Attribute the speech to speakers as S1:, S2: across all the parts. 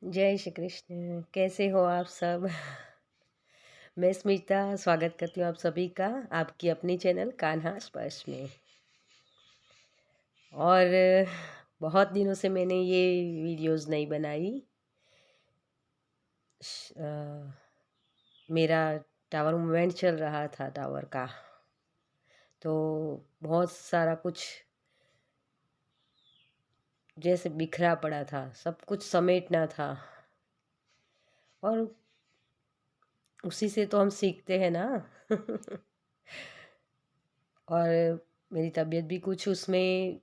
S1: जय श्री कृष्ण। कैसे हो आप सब? मैं स्मिता स्वागत करती हूँ आप सभी का आपकी अपनी चैनल कान्हा स्पर्श में। और बहुत दिनों से मैंने ये वीडियोस नहीं बनाई। मेरा टावर मूवमेंट चल रहा था टावर का, तो बहुत सारा कुछ जैसे बिखरा पड़ा था, सब कुछ समेटना था। और उसी से तो हम सीखते हैं ना। और मेरी तबीयत भी कुछ उसमें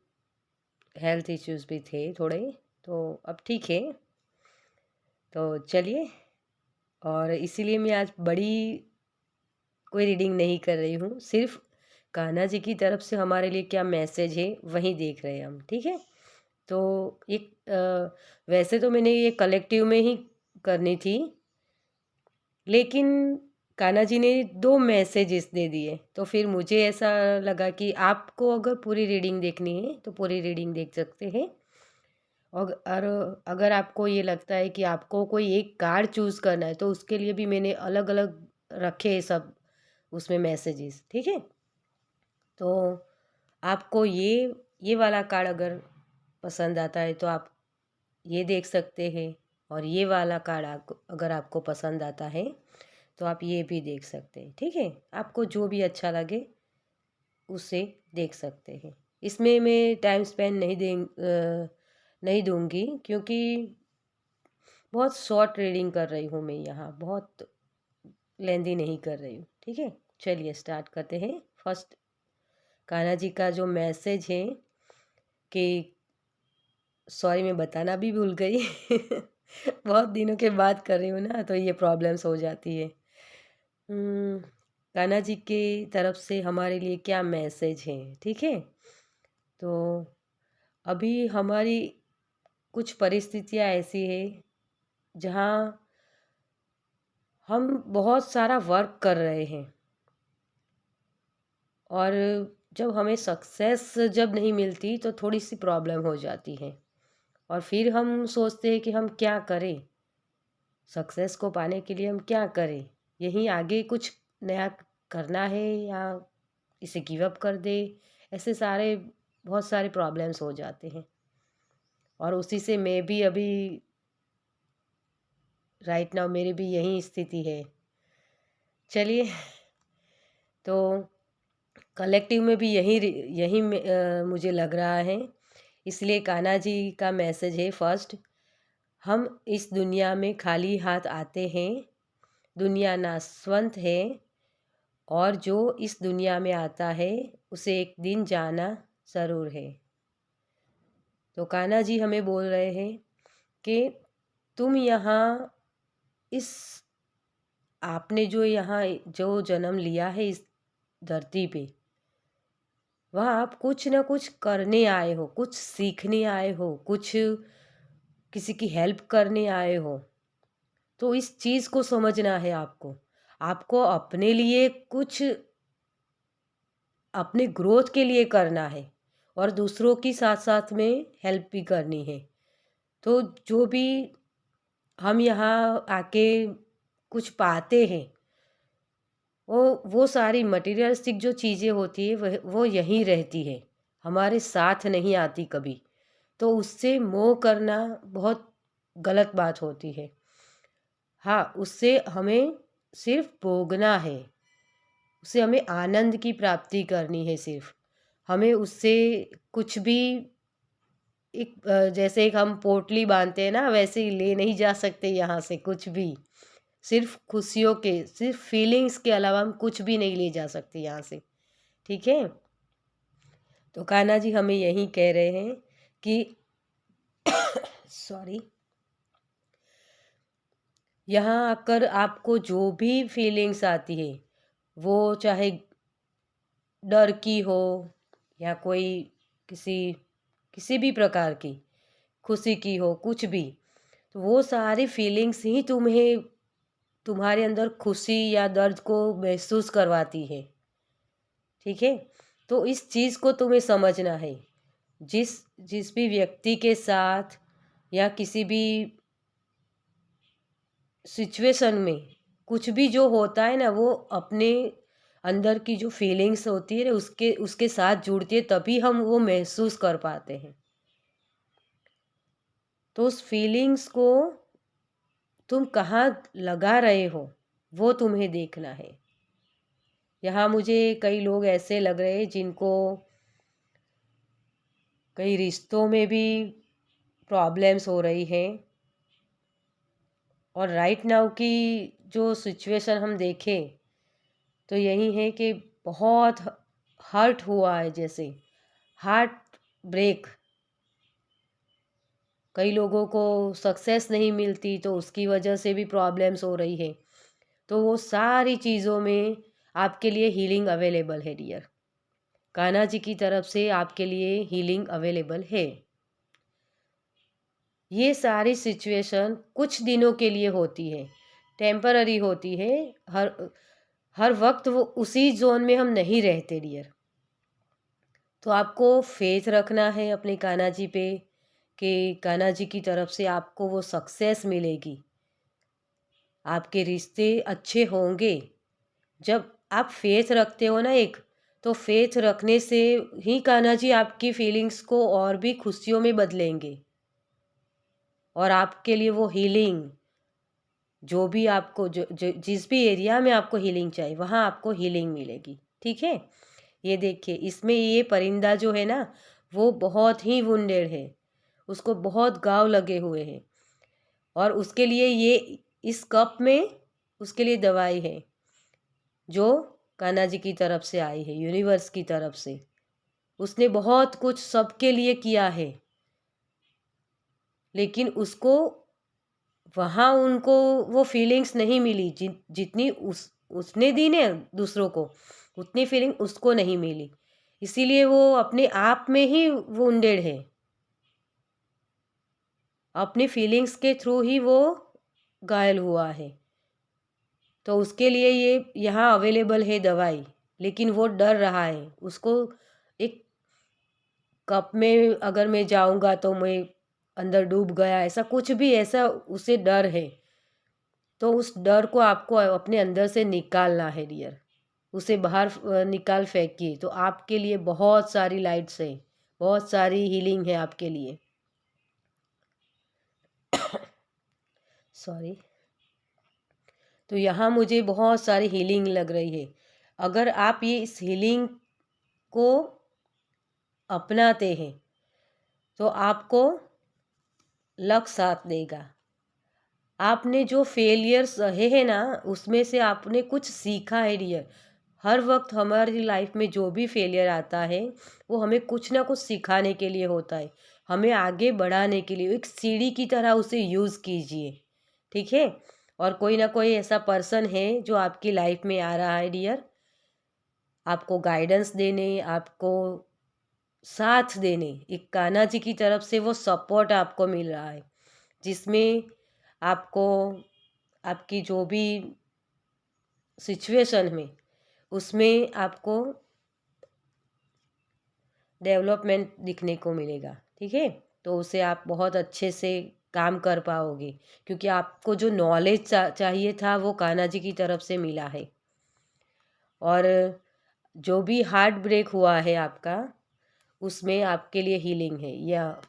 S1: हेल्थ इश्यूज भी थे थोड़े, तो अब ठीक है। तो चलिए, और इसीलिए मैं आज बड़ी कोई रीडिंग नहीं कर रही हूँ, सिर्फ कान्हा जी की तरफ से हमारे लिए क्या मैसेज है वही देख रहे हैं हम। ठीक है। तो एक वैसे तो मैंने ये कलेक्टिव में ही करनी थी, लेकिन कान्हा जी ने दो मैसेजेस दे दिए, तो फिर मुझे ऐसा लगा कि आपको अगर पूरी रीडिंग देखनी है तो पूरी रीडिंग देख सकते हैं। और अगर आपको ये लगता है कि आपको कोई एक कार्ड चूज़ करना है, तो उसके लिए भी मैंने अलग अलग रखे हैं सब उसमें मैसेजेस। ठीक है। तो आपको ये वाला कार्ड अगर पसंद आता है तो आप ये देख सकते हैं, और ये वाला कार्ड आपको अगर आपको पसंद आता है तो आप ये भी देख सकते हैं। ठीक है। आपको जो भी अच्छा लगे उसे देख सकते हैं। इसमें मैं टाइम स्पेंड नहीं दूंगी, क्योंकि बहुत शॉर्ट रीडिंग कर रही हूँ मैं यहाँ, बहुत लेंदी नहीं कर रही हूँ। ठीक है। चलिए स्टार्ट करते हैं। फर्स्ट, कान्हा जी का जो मैसेज है कि सॉरी, मैं बताना भी भूल गई। बहुत दिनों के बाद कर रही हूँ ना, तो ये प्रॉब्लम्स हो जाती है। कान्हा जी की तरफ से हमारे लिए क्या मैसेज है। ठीक है। तो अभी हमारी कुछ परिस्थितियाँ ऐसी है जहाँ हम बहुत सारा वर्क कर रहे हैं, और जब हमें सक्सेस जब नहीं मिलती तो थोड़ी सी प्रॉब्लम हो जाती है, और फिर हम सोचते हैं कि हम क्या करें, सक्सेस को पाने के लिए हम क्या करें, यहीं आगे कुछ नया करना है या इसे गिव अप कर दे। ऐसे सारे बहुत सारे प्रॉब्लम्स हो जाते हैं, और उसी से मैं भी अभी राइट नाउ मेरी भी यही स्थिति है। चलिए, तो कलेक्टिव में भी यही यही मुझे लग रहा है, इसलिए कान्हा जी का मैसेज है फर्स्ट, हम इस दुनिया में खाली हाथ आते हैं, दुनिया नाशवंत है, और जो इस दुनिया में आता है उसे एक दिन जाना ज़रूर है। तो कान्हा जी हमें बोल रहे हैं कि तुम यहाँ इस आपने जो यहाँ जो जन्म लिया है इस धरती पे, वह आप कुछ ना कुछ करने आए हो, कुछ सीखने आए हो, कुछ किसी की हेल्प करने आए हो। तो इस चीज़ को समझना है आपको। आपको अपने लिए कुछ अपने ग्रोथ के लिए करना है, और दूसरों की साथ साथ में हेल्प भी करनी है। तो जो भी हम यहाँ आके कुछ पाते हैं, वो सारी मटेरियलिस्टिक जो चीज़ें होती है वो यहीं रहती है, हमारे साथ नहीं आती कभी। तो उससे मोह करना बहुत गलत बात होती है। हाँ, उससे हमें सिर्फ भोगना है, उससे हमें आनंद की प्राप्ति करनी है। सिर्फ हमें उससे कुछ भी एक जैसे एक हम पोटली बांधते हैं ना, वैसे ही ले नहीं जा सकते यहाँ से कुछ भी। सिर्फ खुशियों के, सिर्फ फीलिंग्स के अलावा हम कुछ भी नहीं ले जा सकते यहाँ से। ठीक है। तो कान्हा जी हमें यही कह रहे हैं कि सॉरी, यहाँ आकर आपको जो भी फीलिंग्स आती है, वो चाहे डर की हो या कोई किसी किसी भी प्रकार की, खुशी की हो, कुछ भी, तो वो सारी फीलिंग्स ही तुम्हें तुम्हारे अंदर खुशी या दर्द को महसूस करवाती है। ठीक है। तो इस चीज़ को तुम्हें समझना है। जिस जिस भी व्यक्ति के साथ या किसी भी सिचुएशन में कुछ भी जो होता है ना, वो अपने अंदर की जो फीलिंग्स होती है ना, उसके उसके साथ जुड़ती है, तभी हम वो महसूस कर पाते हैं। तो उस फीलिंग्स को तुम कहाँ लगा रहे हो, वो तुम्हें देखना है। यहाँ मुझे कई लोग ऐसे लग रहे हैं जिनको कई रिश्तों में भी प्रॉब्लम्स हो रही हैं, और राइट नाउ की जो सिचुएशन हम देखें तो यही है कि बहुत हर्ट हुआ है, जैसे हार्ट ब्रेक। कई लोगों को सक्सेस नहीं मिलती तो उसकी वजह से भी प्रॉब्लम्स हो रही है। तो वो सारी चीज़ों में आपके लिए हीलिंग अवेलेबल है डियर। कान्हा जी की तरफ से आपके लिए हीलिंग अवेलेबल है। ये सारी सिचुएशन कुछ दिनों के लिए होती है, टेम्पररी होती है। हर हर वक्त वो उसी जोन में हम नहीं रहते डियर। तो आपको फेथ रखना है अपने कान्हा जी पे कि कान्हा जी की तरफ से आपको वो सक्सेस मिलेगी, आपके रिश्ते अच्छे होंगे। जब आप फेथ रखते हो ना एक, तो फेथ रखने से ही कान्हा जी आपकी फीलिंग्स को और भी खुशियों में बदलेंगे, और आपके लिए वो हीलिंग, जो भी आपको जो जिस भी एरिया में आपको हीलिंग चाहिए वहाँ आपको हीलिंग मिलेगी। ठीक है। ये देखिए, इसमें ये परिंदा जो है ना, वो बहुत ही वुंडेड है, उसको बहुत घाव लगे हुए हैं, और उसके लिए ये इस कप में उसके लिए दवाई है जो कान्हा जी की तरफ से आई है, यूनिवर्स की तरफ से। उसने बहुत कुछ सबके लिए किया है, लेकिन उसको वहाँ उनको वो फीलिंग्स नहीं मिली जितनी उसने दी ने दूसरों को, उतनी फीलिंग उसको नहीं मिली। इसीलिए वो अपने आप में ही वुंडेड है, अपनी फीलिंग्स के थ्रू ही वो घायल हुआ है। तो उसके लिए ये यहाँ अवेलेबल है दवाई, लेकिन वो डर रहा है। उसको एक कप में अगर मैं जाऊँगा तो मैं अंदर डूब गया, ऐसा कुछ भी, ऐसा उसे डर है। तो उस डर को आपको अपने अंदर से निकालना है डियर। उसे बाहर निकाल फेंकिए, तो आपके लिए बहुत सारी लाइट्स है, बहुत सारी हीलिंग है आपके लिए। सॉरी। तो यहाँ मुझे बहुत सारी हीलिंग लग रही है। अगर आप ये इस हीलिंग को अपनाते हैं तो आपको लक साथ देगा। आपने जो फेलियर सहे हैं ना, उसमें से आपने कुछ सीखा है डियर। हर वक्त हमारी लाइफ में जो भी फेलियर आता है वो हमें कुछ ना कुछ सिखाने के लिए होता है, हमें आगे बढ़ाने के लिए। एक सीढ़ी की तरह उसे यूज़ कीजिए। ठीक है। और कोई ना कोई ऐसा पर्सन है जो आपकी लाइफ में आ रहा है डियर, आपको गाइडेंस देने, आपको साथ देने। एक कान्हा जी की तरफ से वो सपोर्ट आपको मिल रहा है, जिसमें आपको आपकी जो भी सिचुएशन में, उसमें आपको डेवलपमेंट दिखने को मिलेगा। ठीक है। तो उसे आप बहुत अच्छे से काम कर पाओगे, क्योंकि आपको जो नॉलेज चाहिए था वो कान्हा जी की तरफ से मिला है। और जो भी हार्ट ब्रेक हुआ है आपका, उसमें आपके लिए हीलिंग है। या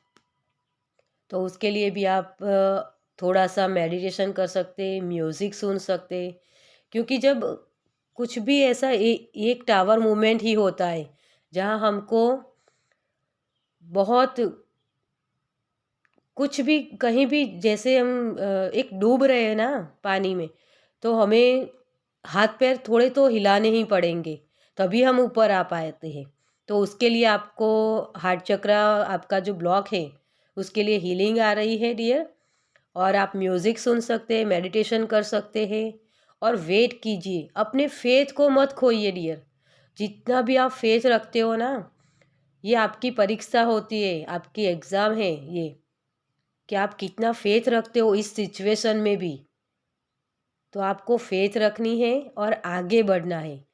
S1: तो उसके लिए भी आप थोड़ा सा मेडिटेशन कर सकते, म्यूज़िक सुन सकते। क्योंकि जब कुछ भी ऐसा एक टावर मूवमेंट ही होता है जहाँ हमको बहुत कुछ भी कहीं भी, जैसे हम एक डूब रहे हैं ना पानी में, तो हमें हाथ पैर थोड़े तो हिलाने ही पड़ेंगे, तभी हम ऊपर आ पाते हैं। तो उसके लिए आपको हार्ट चक्र, आपका जो ब्लॉक है, उसके लिए हीलिंग आ रही है डियर। और आप म्यूज़िक सुन सकते हैं, मेडिटेशन कर सकते हैं, और वेट कीजिए। अपने फेथ को मत खोइए डियर। जितना भी आप फेथ रखते हो ना, ये आपकी परीक्षा होती है, आपकी एग्ज़ाम है ये, कि आप कितना फेथ रखते हो इस सिचुएशन में भी। तो आपको फेथ रखनी है और आगे बढ़ना है।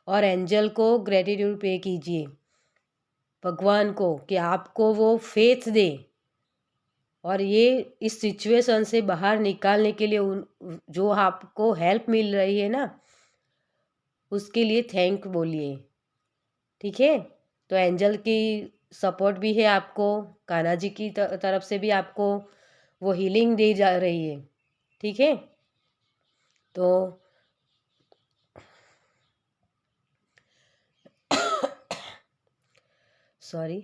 S1: और एंजल को ग्रेटिट्यूड पे कीजिए, भगवान को, कि आपको वो फेथ दे और ये इस सिचुएशन से बाहर निकालने के लिए जो आपको हेल्प मिल रही है ना, उसके लिए थैंक बोलिए। ठीक है, तो एंजल की सपोर्ट भी है आपको, कान्हा जी की तरफ से भी आपको वो हीलिंग दी जा रही है। ठीक है, तो सॉरी,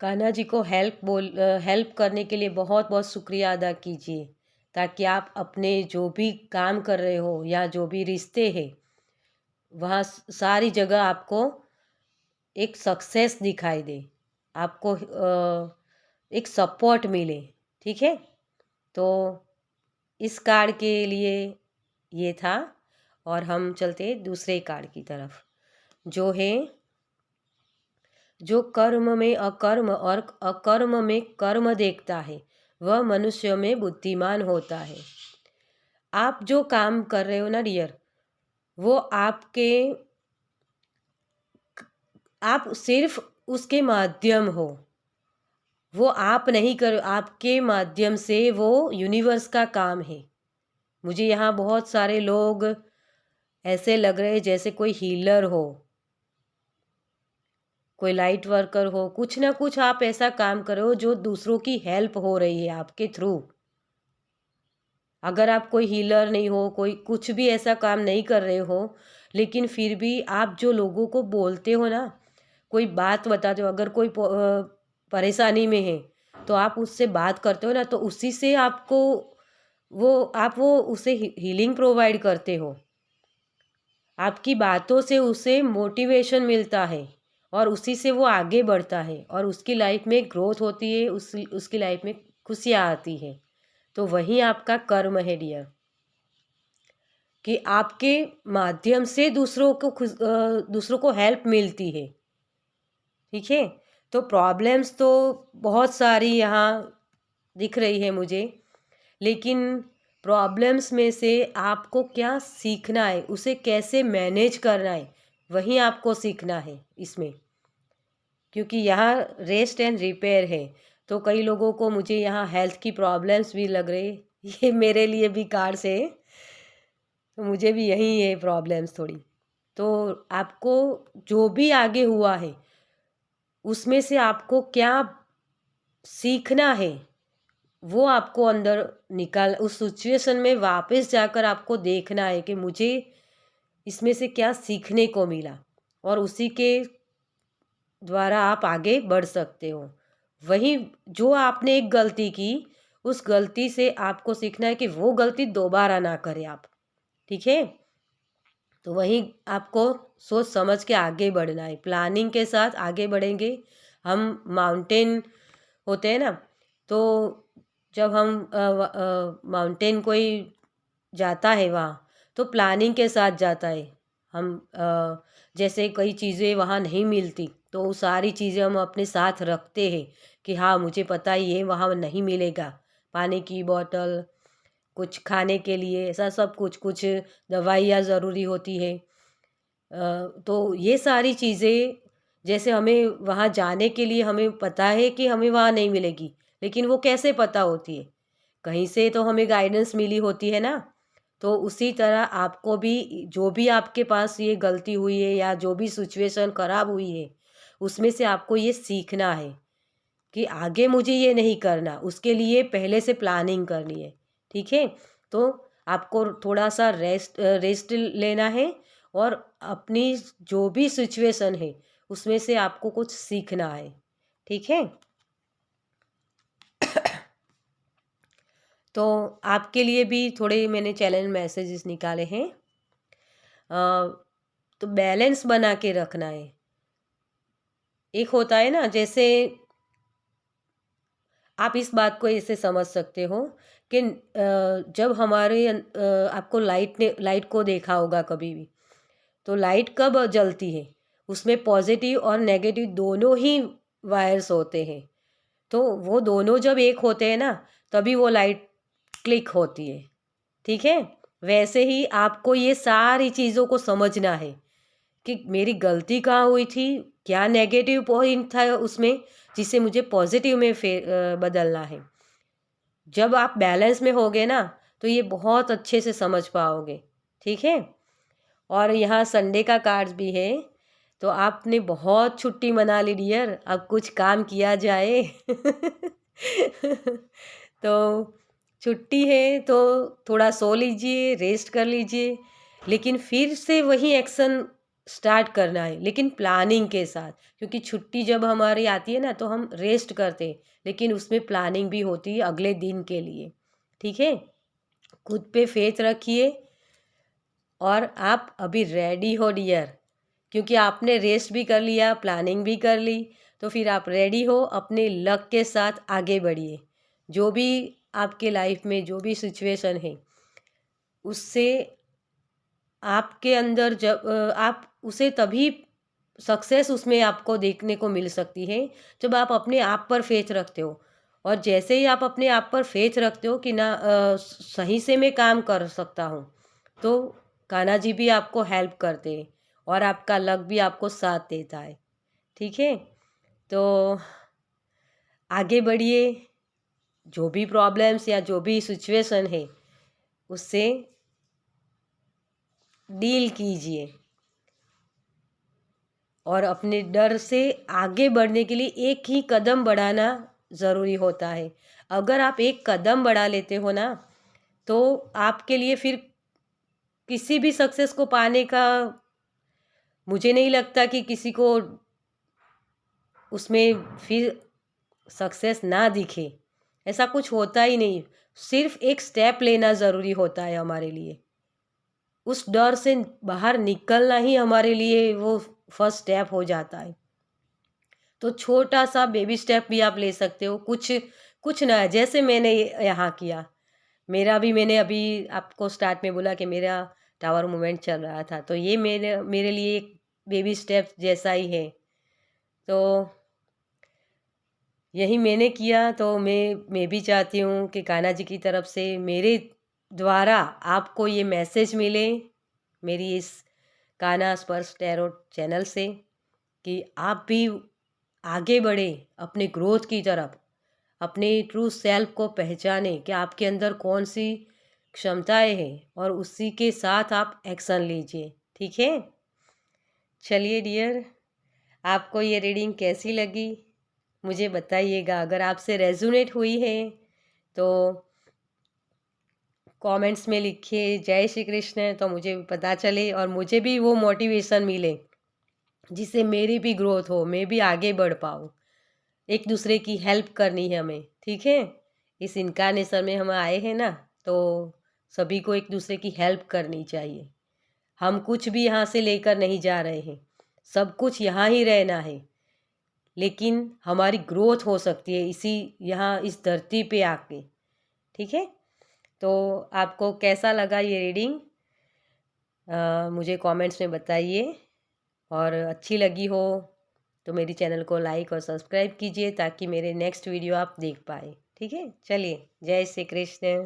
S1: कान्हा जी को हेल्प करने के लिए बहुत बहुत शुक्रिया अदा कीजिए, ताकि आप अपने जो भी काम कर रहे हो या जो भी रिश्ते हैं वहाँ सारी जगह आपको एक सक्सेस दिखाई दे, आपको एक सपोर्ट मिले। ठीक है, तो इस कार्ड के लिए ये था, और हम चलते दूसरे कार्ड की तरफ, जो है जो कर्म में अकर्म और अकर्म में कर्म देखता है वह मनुष्य में बुद्धिमान होता है। आप जो काम कर रहे हो ना डियर, वो आप सिर्फ उसके माध्यम हो, वो आप नहीं कर, आपके माध्यम से वो यूनिवर्स का काम है। मुझे यहाँ बहुत सारे लोग ऐसे लग रहे हैं जैसे कोई हीलर हो, कोई लाइट वर्कर हो, कुछ ना कुछ आप ऐसा काम करो जो दूसरों की हेल्प हो रही है आपके थ्रू। अगर आप कोई हीलर नहीं हो, कोई कुछ भी ऐसा काम नहीं कर रहे हो, लेकिन फिर भी आप जो लोगों को बोलते हो ना, कोई बात बताते हो, अगर कोई परेशानी में है तो आप उससे बात करते हो ना, तो उसी से आपको वो उसे हीलिंग प्रोवाइड करते हो। आपकी बातों से उसे मोटिवेशन मिलता है और उसी से वो आगे बढ़ता है और उसकी लाइफ में ग्रोथ होती है, उसकी लाइफ में खुशियाँ आती है। तो वही आपका कर्म है डियर, कि आपके माध्यम से दूसरों को हेल्प मिलती है। ठीक है, तो प्रॉब्लम्स तो बहुत सारी यहाँ दिख रही है मुझे, लेकिन प्रॉब्लम्स में से आपको क्या सीखना है, उसे कैसे मैनेज करना है, वही आपको सीखना है इसमें। क्योंकि यहाँ रेस्ट एंड रिपेयर है, तो कई लोगों को मुझे यहाँ हेल्थ की प्रॉब्लम्स भी लग रही, ये मेरे लिए भी कार्ड्स है, तो मुझे भी यही है प्रॉब्लम्स थोड़ी। तो आपको जो भी आगे हुआ है उसमें से आपको क्या सीखना है, वो आपको अंदर निकाल, उस सिचुएशन में वापस जाकर आपको देखना है कि मुझे इसमें से क्या सीखने को मिला, और उसी के द्वारा आप आगे बढ़ सकते हो। वही जो आपने एक गलती की, उस गलती से आपको सीखना है कि वो गलती दोबारा ना करें आप। ठीक है, तो वही आपको सोच समझ के आगे बढ़ना है, प्लानिंग के साथ आगे बढ़ेंगे हम। माउंटेन होते हैं ना, तो जब हम माउंटेन कोई जाता है वहाँ, तो प्लानिंग के साथ जाता है। हम जैसे कई चीज़ें वहाँ नहीं मिलती, तो वो सारी चीज़ें हम अपने साथ रखते हैं कि हाँ मुझे पता है ये वहाँ नहीं मिलेगा, पानी की बोतल, कुछ खाने के लिए, ऐसा सब कुछ, कुछ दवाइयाँ ज़रूरी होती है। तो ये सारी चीज़ें, जैसे हमें वहाँ जाने के लिए हमें पता है कि हमें वहाँ नहीं मिलेगी, लेकिन वो कैसे पता होती है, कहीं से तो हमें गाइडेंस मिली होती है ना। तो उसी तरह आपको भी जो भी आपके पास ये गलती हुई है या जो भी सिचुएशन ख़राब हुई है, उसमें से आपको ये सीखना है कि आगे मुझे ये नहीं करना, उसके लिए पहले से प्लानिंग करनी है। ठीक है, तो आपको थोड़ा सा रेस्ट लेना है, और अपनी जो भी सिचुएशन है उसमें से आपको कुछ सीखना है। ठीक है, तो आपके लिए भी थोड़े मैंने चैलेंज मैसेजेस निकाले हैं। तो बैलेंस बना के रखना है। एक होता है ना, जैसे आप इस बात को ऐसे समझ सकते हो कि जब आपको लाइट को देखा होगा कभी भी, तो लाइट कब जलती है, उसमें पॉजिटिव और नेगेटिव दोनों ही वायर्स होते हैं। तो वो दोनों जब एक होते हैं ना, तभी वो लाइट क्लिक होती है। ठीक है, वैसे ही आपको ये सारी चीज़ों को समझना है कि मेरी गलती कहाँ हुई थी, क्या नेगेटिव पॉइंट था उसमें, जिसे मुझे पॉजिटिव में बदलना है। जब आप बैलेंस में होगे ना तो ये बहुत अच्छे से समझ पाओगे, ठीक है। और यहाँ संडे का कार्ड्स भी है, तो आपने बहुत छुट्टी मना ली डियर, अब कुछ काम किया जाए। तो छुट्टी है तो थोड़ा सो लीजिए, रेस्ट कर लीजिए, लेकिन फिर से वही एक्शन स्टार्ट करना है, लेकिन प्लानिंग के साथ। क्योंकि छुट्टी जब हमारी आती है ना तो हम रेस्ट करते हैं, लेकिन उसमें प्लानिंग भी होती है अगले दिन के लिए, ठीक है। खुद पे फेथ रखिए और आप अभी रेडी हो डियर, क्योंकि आपने रेस्ट भी कर लिया, प्लानिंग भी कर ली, तो फिर आप रेडी हो, अपने लक के साथ आगे बढ़िए। जो भी आपके लाइफ में जो भी सिचुएशन है उससे आपके अंदर जब आप उसे तभी सक्सेस उसमें आपको देखने को मिल सकती है जब आप अपने आप पर फेथ रखते हो। और जैसे ही आप अपने आप पर फेथ रखते हो कि ना सही से मैं काम कर सकता हूँ, तो कान्हा जी भी आपको हेल्प करते हैं और आपका लक भी आपको साथ देता है, ठीक है। तो आगे बढ़िए, जो भी प्रॉब्लम्स या जो भी सिचुएशन है उससे डील कीजिए और अपने डर से आगे बढ़ने के लिए एक ही कदम बढ़ाना ज़रूरी होता है। अगर आप एक कदम बढ़ा लेते हो ना तो आपके लिए फिर किसी भी सक्सेस को पाने का, मुझे नहीं लगता कि किसी को उसमें फिर सक्सेस ना दिखे, ऐसा कुछ होता ही नहीं। सिर्फ एक स्टेप लेना ज़रूरी होता है हमारे लिए, उस डर से बाहर निकलना ही हमारे लिए वो फर्स्ट स्टेप हो जाता है। तो छोटा सा बेबी स्टेप भी आप ले सकते हो, कुछ कुछ ना है, जैसे मैंने यहाँ किया। मेरा भी, मैंने अभी आपको स्टार्ट में बोला कि मेरा टावर मूवमेंट चल रहा था, तो ये मेरे मेरे लिए एक बेबी स्टेप जैसा ही है। तो यही मैंने किया, तो मैं भी चाहती हूँ कि कान्हा जी की तरफ से मेरे द्वारा आपको ये मैसेज मिले, मेरी इस कान्हा स्पर्श टैरो चैनल से, कि आप भी आगे बढ़े अपने ग्रोथ की तरफ, अपने ट्रू सेल्फ को पहचाने कि आपके अंदर कौन सी क्षमताएं हैं और उसी के साथ आप एक्शन लीजिए, ठीक है। चलिए डियर, आपको ये रीडिंग कैसी लगी मुझे बताइएगा। अगर आपसे रेजोनेट हुई है तो कमेंट्स में लिखिए जय श्री कृष्ण, तो मुझे पता चले और मुझे भी वो मोटिवेशन मिले जिससे मेरी भी ग्रोथ हो, मैं भी आगे बढ़ पाऊँ। एक दूसरे की हेल्प करनी है हमें, ठीक है। इस इनकारनेशन में हम आए हैं ना, तो सभी को एक दूसरे की हेल्प करनी चाहिए। हम कुछ भी यहाँ से लेकर नहीं जा रहे हैं, सब कुछ यहाँ ही रहना है, लेकिन हमारी ग्रोथ हो सकती है इसी यहाँ इस धरती पे आके, ठीक है। तो आपको कैसा लगा ये रीडिंग, मुझे कमेंट्स में बताइए। और अच्छी लगी हो तो मेरी चैनल को लाइक और सब्सक्राइब कीजिए ताकि मेरे नेक्स्ट वीडियो आप देख पाए, ठीक है। चलिए, जय श्री कृष्ण।